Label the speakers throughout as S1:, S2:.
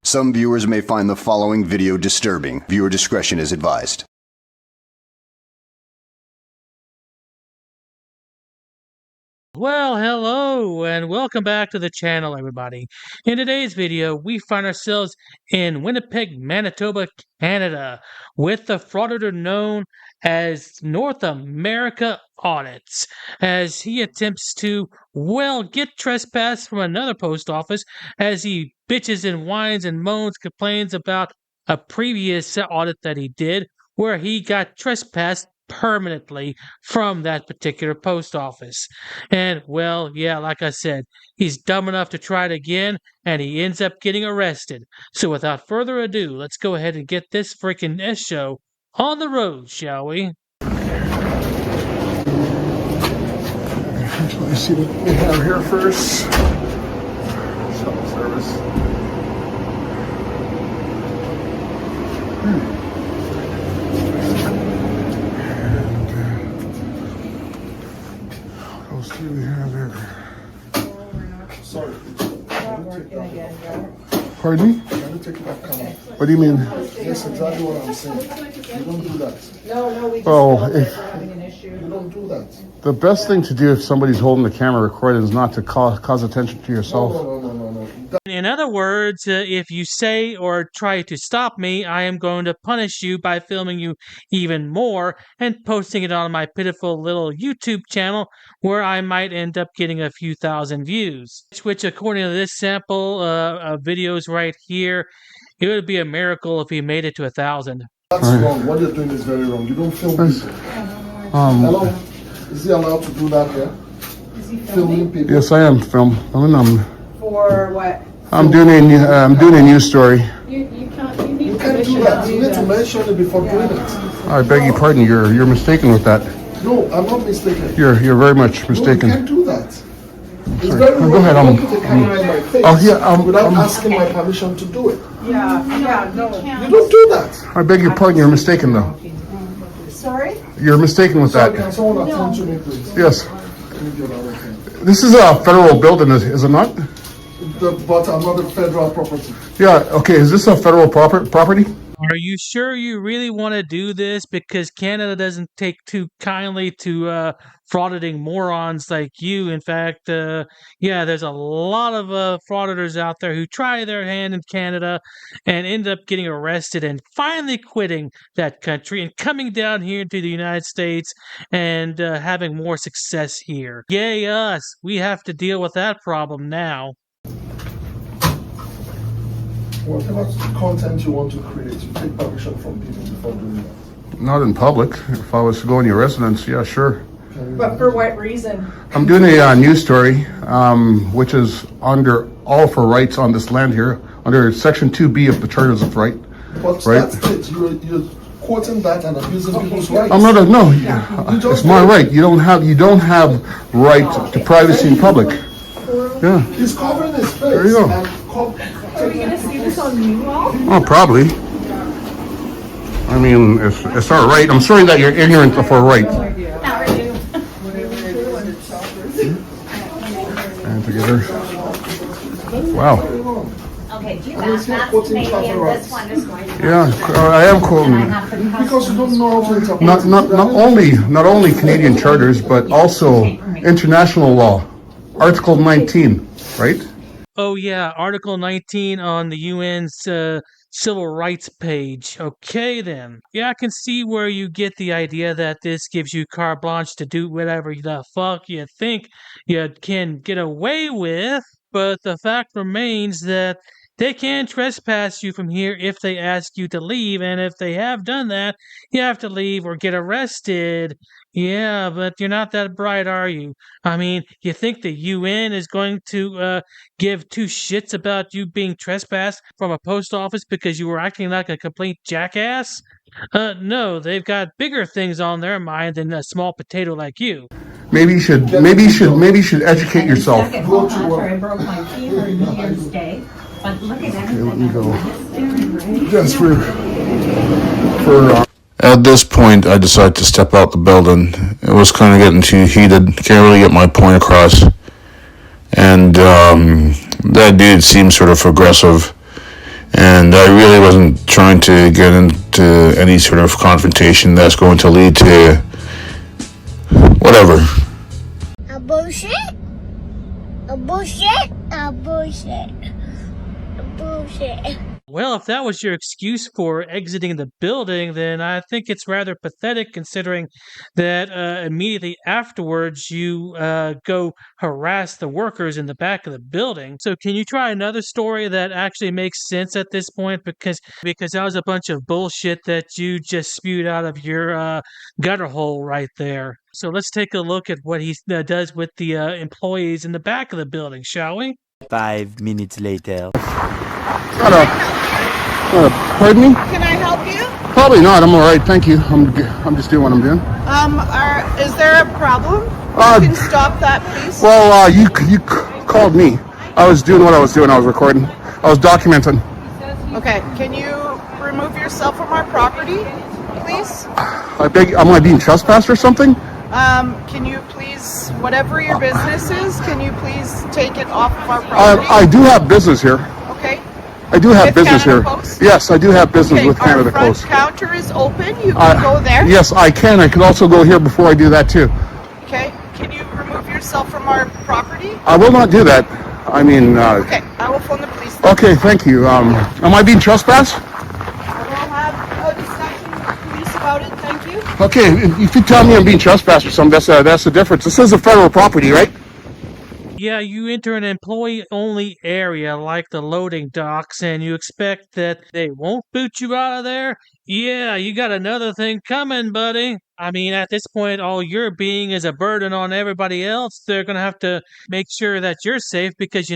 S1: Some viewers may find the following video disturbing. Viewer discretion is advised.
S2: Well, hello and welcome back to the channel, everybody. In today's video, we find ourselves in Winnipeg, Manitoba, Canada, with the frauditor known as North America Audits, as he attempts to, well, get trespass from another post office as he bitches and whines and moans, complains about a previous audit that he did where he got trespassed permanently from that particular post office. And, well, yeah, like I said, he's dumb enough to try it again, and he ends up getting arrested. So without further ado, let's go ahead and get this freaking show on the road, shall we?
S3: Let me see what we have here first. Shuttle service. What else do we have there? Sorry. Pardon me? Let me take it back camera. What do you mean? That's exactly what I'm saying. You don't do that.
S4: No, we just having an issue.
S3: You don't do that.
S5: The best thing to do if somebody's holding the camera recording is not to cause attention to yourself.
S3: No.
S2: In other words, if you say or try to stop me, I am going to punish you by filming you even more and posting it on my pitiful little YouTube channel where I might end up getting a few thousand views. Which, according to this sample of videos right here, it would be a miracle if he made it to 1,000.
S3: That's wrong. What you're doing is very wrong. You don't film people. Hello? Is he allowed to do that here?
S4: Is he
S3: Filming people?
S5: Yes, I am filming.
S4: For what?
S5: I'm doing a news story.
S4: You can't. You need
S3: You can't
S4: permission
S3: do that.
S4: to
S3: You
S4: do
S3: need to
S4: that.
S3: mention it before doing it.
S5: I beg your pardon. You're mistaken with that.
S3: No, I'm not mistaken.
S5: You're very much
S3: No, you
S5: mistaken.
S3: can't do that. It's
S5: Sorry.
S3: very wrong.
S5: Go ahead.
S3: Don't put the camera in my face without asking my permission to do it.
S4: Yeah, no.
S3: You don't do that.
S5: I beg your pardon. You're mistaken, though.
S4: Sorry?
S5: You're mistaken with
S3: Sorry, can
S5: that.
S3: someone attend to me, please?
S5: Yes.
S3: Let me get out of here.
S5: This is a federal building, is it not?
S3: But I'm not a federal property.
S5: Yeah. Okay. Is this a federal property?
S2: Are you sure you really want to do this? Because Canada doesn't take too kindly to frauditing morons like you. In fact, yeah, there's a lot of frauditors out there who try their hand in Canada and end up getting arrested and finally quitting that country and coming down here to the United States and having more success here. Yay us! We have to deal with that problem now.
S3: Whatever content you want to create, you take permission from people before doing that.
S5: Not in public. If I was to go in your residence, yeah, sure.
S4: But for what reason?
S5: I'm doing a news story, which is under all for rights on this land here, under Section 2B of the Charters of Right.
S3: But
S5: Right.
S3: that's it. You're quoting that and abusing people's rights.
S5: I'm not it's my right. You don't have right to privacy in public. Yeah.
S3: He's covering his face.
S5: There you go.
S3: And
S4: Are we going to see this on you all?
S5: Oh, probably. I mean, it's our right. I'm sorry that you're ignorant of our right.
S4: How are you?
S5: And together. Wow.
S6: Okay, do that. That's maybe, and this one is going to.
S5: Yeah, I am quoting.
S3: because you don't know how to interpret
S5: Not only Canadian charters, but also international law, Article 19, right?
S2: Oh yeah, Article 19 on the UN's Civil Rights page. Okay then. Yeah, I can see where you get the idea that this gives you carte blanche to do whatever the fuck you think you can get away with, but the fact remains that they can trespass you from here if they ask you to leave, and if they have done that, you have to leave or get arrested. Yeah, but you're not that bright, are you? I mean, you think the UN is going to give two shits about you being trespassed from a post office because you were acting like a complete jackass? No, they've got bigger things on their mind than a small potato like you.
S5: Maybe you should educate yourself.
S6: Second, hold on, sorry, I broke my finger New Year's Day. But look at everything.
S5: let me go.
S3: Yes, for
S7: At this point, I decided to step out the building. It was kind of getting too heated. Can't really get my point across. And that dude seemed sort of aggressive. And I really wasn't trying to get into any sort of confrontation that's going to lead to whatever.
S8: A bullshit? A bullshit? A bullshit? A bullshit?
S2: Well, if that was your excuse for exiting the building, then I think it's rather pathetic considering that immediately afterwards you go harass the workers in the back of the building. So can you try another story that actually makes sense at this point? Because that was a bunch of bullshit that you just spewed out of your gutter hole right there. So let's take a look at what he does with the employees in the back of the building, shall we?
S9: 5 minutes later.
S5: Pardon me?
S10: Can I help you?
S5: Probably not. I'm all right. Thank you. I'm just doing what I'm doing.
S10: Is there a problem? You can stop that, please.
S5: Well, you called me. I was doing what I was doing. I was recording. I was documenting.
S10: Okay, can you remove yourself from our property, please?
S5: I beg. Am I being trespassed or something?
S10: Can you please, whatever your business is, can you please take it off of our property?
S5: I do have business here.
S10: Okay.
S5: I do have
S10: With
S5: business
S10: Canada
S5: here.
S10: Post?
S5: Yes, I do have business with Canada
S10: Our front
S5: Post.
S10: counter is open. You can go there.
S5: Yes, I can. I could also go here before I do that too.
S10: Okay. Can you remove yourself from our property?
S5: I will not do that. I mean.
S10: Okay. I will phone the police.
S5: Okay, thank you. Am I being trespassed?
S10: I will have a discussion with the police about it. Thank you.
S5: Okay, if you tell me I'm being trespassed or something, that's the difference. This is a federal property, right?
S2: Yeah, you enter an employee-only area like the loading docks, and you expect that they won't boot you out of there? Yeah, you got another thing coming, buddy. I mean, at this point, all you're being is a burden on everybody else. They're going to have to make sure that you're safe because,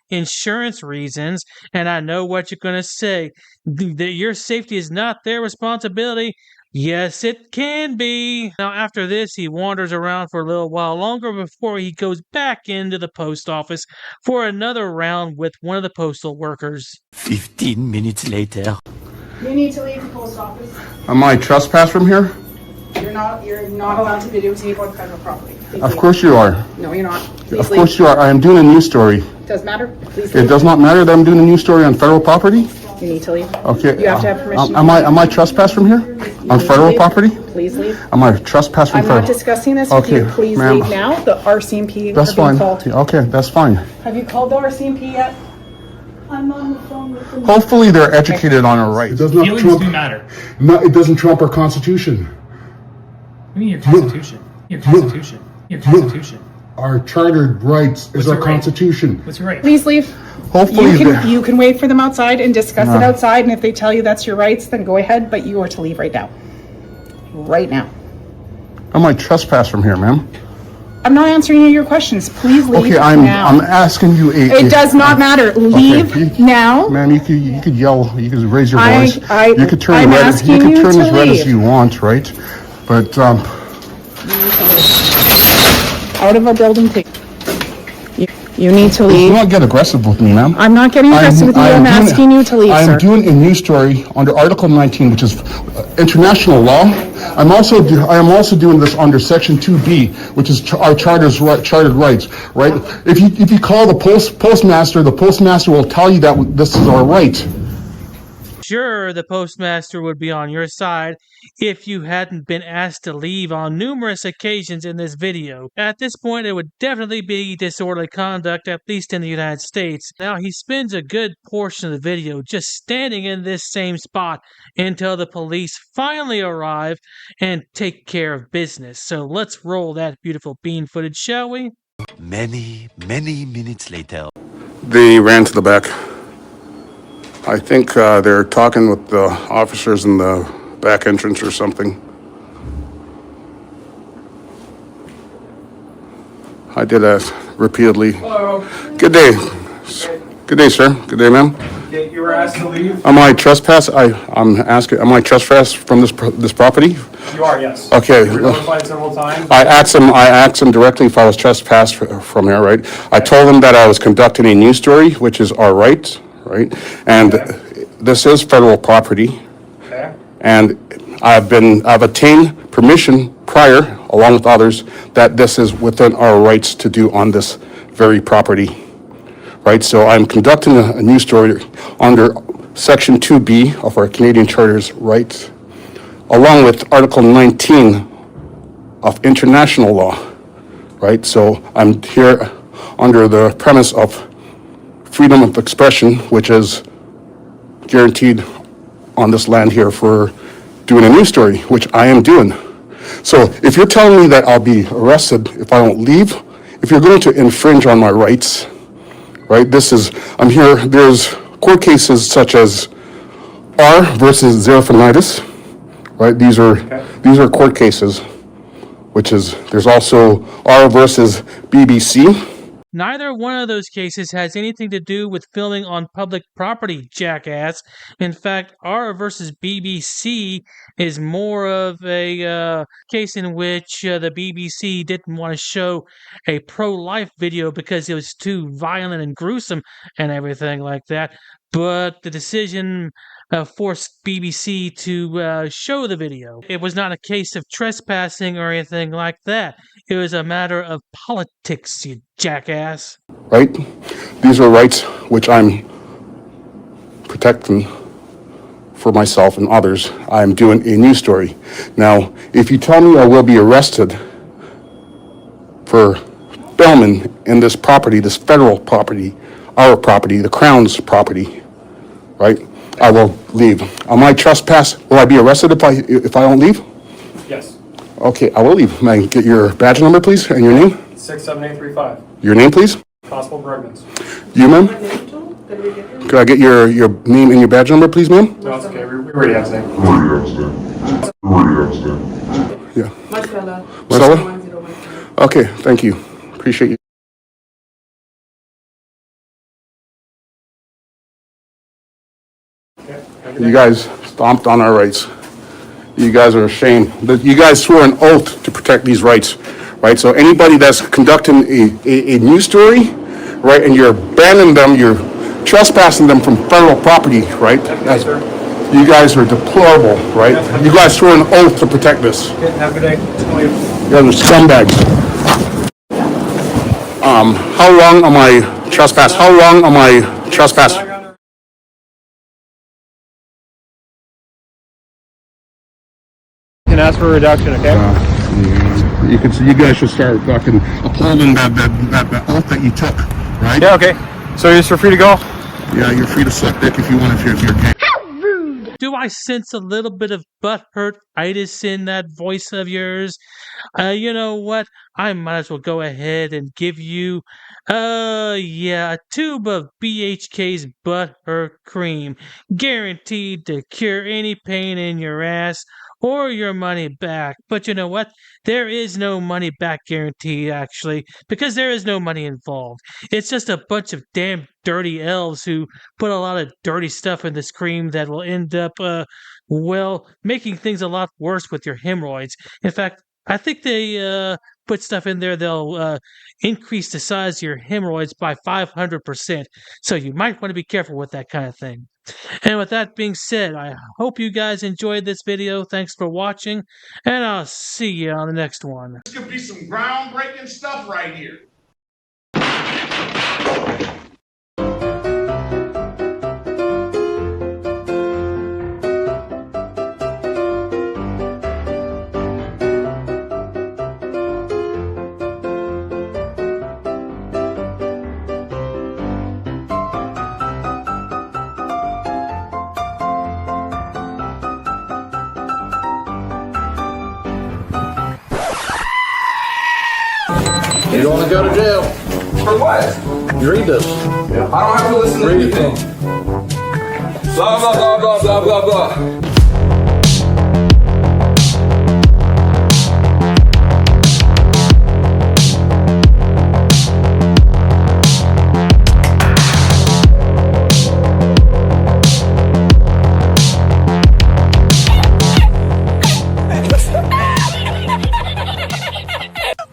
S2: insurance reasons, and I know what you're going to say. That your safety is not their responsibility. Yes, it can be. Now, after this, he wanders around for a little while longer before he goes back into the post office for another round with one of the postal workers.
S9: 15 minutes later.
S4: You need to leave the post office.
S5: Am I trespassed from here?
S4: You're not allowed to videotape on federal property. Please
S5: Of
S4: leave.
S5: course you are.
S4: No, you're not. Please
S5: Of
S4: leave.
S5: course you are. I am doing a news story.
S4: Does matter? Please
S5: It
S4: leave.
S5: does not matter that I'm doing a news story on federal property?
S4: You need to leave.
S5: Okay.
S4: You have to have permission.
S5: Am I trespassed from here? On federal
S4: leave.
S5: property?
S4: Please leave.
S5: Am I trespassed from
S4: I'm
S5: federal?
S4: not discussing this with
S5: Okay,
S4: you. Please
S5: ma'am.
S4: leave now. The RCMP
S5: That's
S4: are being
S5: fine.
S4: called.
S5: Okay, that's fine.
S4: Have you called the RCMP yet? I'm on the phone with them.
S5: Hopefully they're educated on our rights. It does not
S11: Feelings do matter.
S5: No, it doesn't trump our Constitution.
S11: I mean, your Constitution. Your Constitution. Your Constitution.
S5: Our chartered rights is
S11: What's
S5: our
S11: your right?
S5: Constitution.
S11: What's your right?
S4: Please leave.
S5: Hopefully
S4: You can wait for them outside and discuss it outside, and if they tell you that's your rights, then go ahead, but you are to leave right now. Right now.
S5: Am I trespassed from here, ma'am?
S4: I'm not answering any of your questions. Please leave
S5: Okay, I'm
S4: now.
S5: asking you a.
S4: It does not matter. Leave now.
S5: Ma'am, you could yell, you could raise your
S4: I-
S5: voice.
S4: I-
S5: You could turn
S4: I'm
S5: red.
S4: asking
S5: You could
S4: you
S5: turn
S4: to
S5: as red as
S4: leave.
S5: you want, right? But
S4: Out of our building, take. You need to
S5: do
S4: leave.
S5: not get aggressive with me, ma'am.
S4: I'm not getting aggressive with you. I'm asking you to leave,
S5: I
S4: sir.
S5: am doing a news story under Article 19, which is international law. I am also doing this under Section 2B, which is our chartered rights. Right? If you call the postmaster, the postmaster will tell you that this is our right.
S2: Sure, the postmaster would be on your side if you hadn't been asked to leave on numerous occasions in this video. At this point, it would definitely be disorderly conduct, at least in the United States. Now, he spends a good portion of the video just standing in this same spot until the police finally arrive and take care of business. So let's roll that beautiful bean footage, shall we?
S9: Many, many minutes later.
S5: They ran to the back. I think they're talking with the officers in the back entrance or something. I did that repeatedly.
S11: Hello.
S5: Good day. Good day, sir. Good day, ma'am.
S11: You were asked to leave?
S5: Am I trespass? I'm asking. Am I trespass from this property?
S11: You are, yes.
S5: Okay.
S11: You were notified several times.
S5: I asked him directly if I was trespassed from here, right? I told him that I was conducting a news story, which is our right, right? And this is federal property.
S11: Okay.
S5: And I've attained permission prior, along with others, that this is within our rights to do on this very property, right? So I'm conducting a news story under Section 2B of our Canadian Charter's rights, along with Article 19 of international law, right? So I'm here under the premise of freedom of expression, which is guaranteed on this land here for doing a news story, which I am doing. So if you're telling me that I'll be arrested if I don't leave, if you're going to infringe on my rights, right? I'm here, there's court cases such as R versus Xerofonitis, right? These are court cases, there's also R versus BBC.
S2: Neither one of those cases has anything to do with filming on public property, jackass. In fact, R versus BBC is more of a case in which the BBC didn't want to show a pro-life video because it was too violent and gruesome and everything like that. But the decision forced BBC to show the video. It was not a case of trespassing or anything like that. It was a matter of politics, you jackass.
S5: Right? These are rights which I'm protecting for myself and others. I'm doing a news story. Now, if you tell me I will be arrested for filming in this property, this federal property, our property, the Crown's property, right? I will leave. On my trespass, will I be arrested if I don't leave?
S11: Yes.
S5: Okay, I will leave. May I get your badge number, please, and your name?
S11: 67835.
S5: Your name, please?
S11: Possible Bregmans.
S5: You, ma'am? Could I get your name and your badge number, please, ma'am?
S11: No, it's okay. We already have his name.
S5: Yeah.
S12: Marcella.
S5: Marcella? Okay, thank you. Appreciate you. You guys stomped on our rights. You guys are ashamed. You guys swore an oath to protect these rights, right? So anybody that's conducting a news story, right, and you're banning them, you're trespassing them from federal property, right? You guys are deplorable, right? You guys swore an oath to protect this.
S11: Have a good day.
S5: You guys are scumbags. How long am I trespass? How long am I trespass?
S11: Can ask for a reduction, okay?
S5: You guys should start fucking upholding that oath that you took, right?
S11: Yeah, okay. So you're free to go?
S5: Yeah, you're free to suck dick if you want to, if you're gay.
S2: Do I sense a little bit of butthurt-itis in that voice of yours? You know what? I might as well go ahead and give you, a tube of BHK's Butthurt Cream, guaranteed to cure any pain in your ass or your money back. But you know what? There is no money back guarantee, actually, because there is no money involved. It's just a bunch of damn dirty elves who put a lot of dirty stuff in this cream that will end up, making things a lot worse with your hemorrhoids. In fact, I think they put stuff in there that'll increase the size of your hemorrhoids by 500%. So you might want to be careful with that kind of thing. And with that being said, I hope you guys enjoyed this video. Thanks for watching, and I'll see you on the next one.
S13: This could be some groundbreaking stuff right here.
S14: You don't want to go to jail.
S13: For what?
S14: You read this.
S13: Yeah. I don't have to listen to anything. Blah, blah, blah, blah, blah, blah, blah.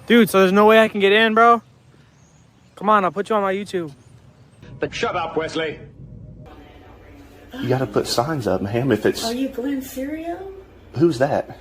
S11: Dude, so there's no way I can get in, bro? Come on, I'll put you on my YouTube.
S13: Then shut up, Wesley.
S14: You gotta put signs up, ma'am, if it's...
S12: Are you Glenn Serio?
S14: Who's that?